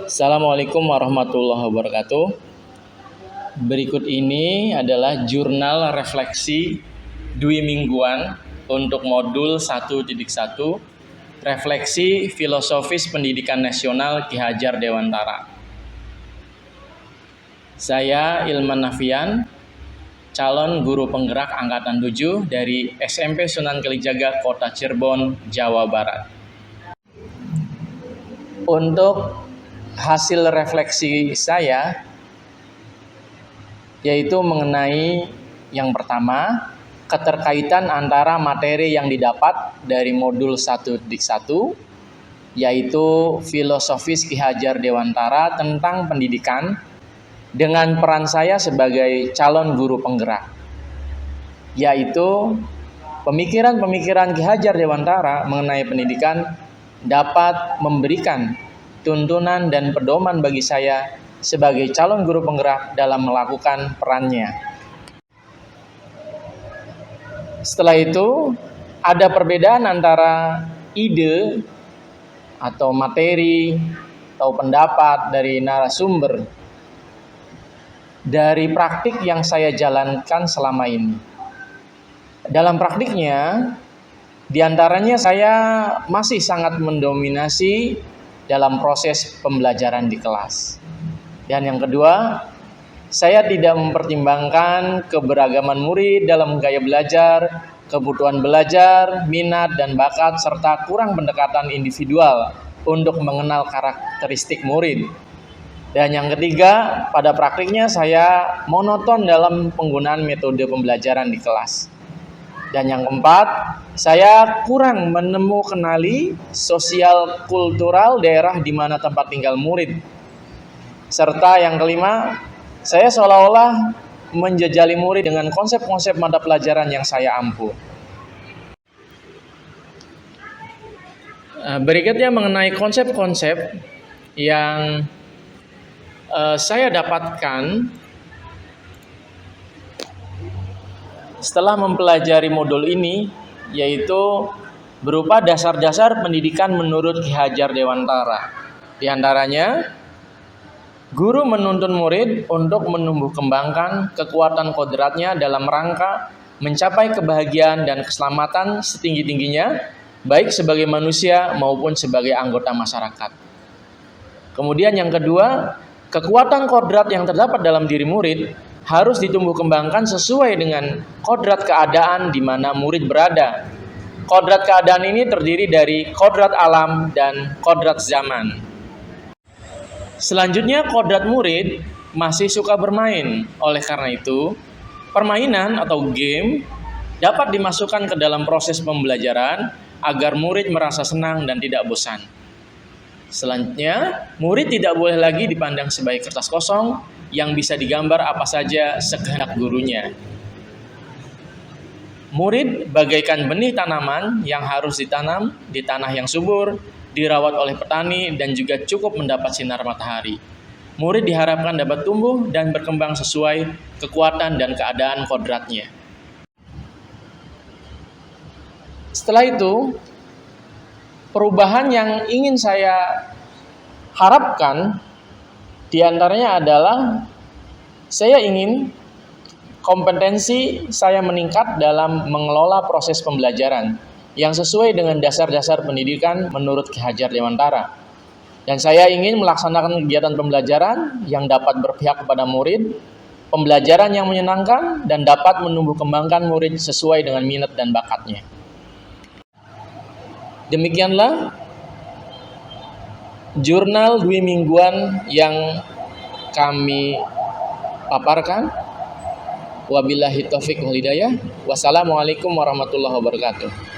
Assalamualaikum warahmatullahi wabarakatuh. Berikut ini adalah jurnal refleksi dwi mingguan untuk modul 1.1 Refleksi Filosofis Pendidikan Nasional Ki Hajar Dewantara. Saya Ilman Nafian, calon guru penggerak Angkatan 7 dari SMP Sunan Kalijaga, Kota Cirebon, Jawa Barat. Untuk hasil refleksi saya yaitu mengenai yang pertama, keterkaitan antara materi yang didapat dari modul 1.1 yaitu Filosofis Ki Hajar Dewantara tentang pendidikan dengan peran saya sebagai calon guru penggerak, yaitu pemikiran-pemikiran Ki Hajar Dewantara mengenai pendidikan dapat memberikan tuntunan dan pedoman bagi saya sebagai calon guru penggerak dalam melakukan perannya. Setelah itu, ada perbedaan antara ide atau materi atau pendapat dari narasumber dari praktik yang saya jalankan selama ini. Dalam praktiknya, diantaranya saya masih sangat mendominasi dalam proses pembelajaran di kelas. Dan yang kedua, saya tidak mempertimbangkan keberagaman murid dalam gaya belajar, kebutuhan belajar, minat dan bakat, serta kurang pendekatan individual untuk mengenal karakteristik murid. Dan yang ketiga, pada praktiknya saya monoton dalam penggunaan metode pembelajaran di kelas. Dan yang keempat, saya kurang kenali sosial kultural daerah di mana tempat tinggal murid. Serta yang kelima, saya seolah-olah menjejali murid dengan konsep-konsep mata pelajaran yang saya ampu. Berikutnya mengenai konsep-konsep yang saya dapatkan setelah mempelajari modul ini, yaitu berupa dasar-dasar pendidikan menurut Ki Hajar Dewantara. Di antaranya, guru menuntun murid untuk menumbuh kembangkan kekuatan kodratnya dalam rangka mencapai kebahagiaan dan keselamatan setinggi-tingginya, baik sebagai manusia maupun sebagai anggota masyarakat. Kemudian yang kedua, kekuatan kodrat yang terdapat dalam diri murid harus ditumbuh kembangkan sesuai dengan kodrat keadaan di mana murid berada. Kodrat keadaan ini terdiri dari kodrat alam dan kodrat zaman. Selanjutnya, kodrat murid masih suka bermain. Oleh karena itu, permainan atau game dapat dimasukkan ke dalam proses pembelajaran agar murid merasa senang dan tidak bosan. Selanjutnya, murid tidak boleh lagi dipandang sebagai kertas kosong yang bisa digambar apa saja sekehendak gurunya. Murid bagaikan benih tanaman yang harus ditanam di tanah yang subur, dirawat oleh petani, dan juga cukup mendapat sinar matahari. Murid diharapkan dapat tumbuh dan berkembang sesuai kekuatan dan keadaan kodratnya. Setelah itu, perubahan yang ingin saya harapkan diantaranya adalah saya ingin kompetensi saya meningkat dalam mengelola proses pembelajaran yang sesuai dengan dasar-dasar pendidikan menurut Ki Hajar Dewantara. Dan saya ingin melaksanakan kegiatan pembelajaran yang dapat berpihak kepada murid, pembelajaran yang menyenangkan dan dapat menumbuh kembangkan murid sesuai dengan minat dan bakatnya. Demikianlah jurnal dwi mingguan yang kami paparkan. Wabillahi taufiq wal hidayah. Wassalamualaikum warahmatullahi wabarakatuh.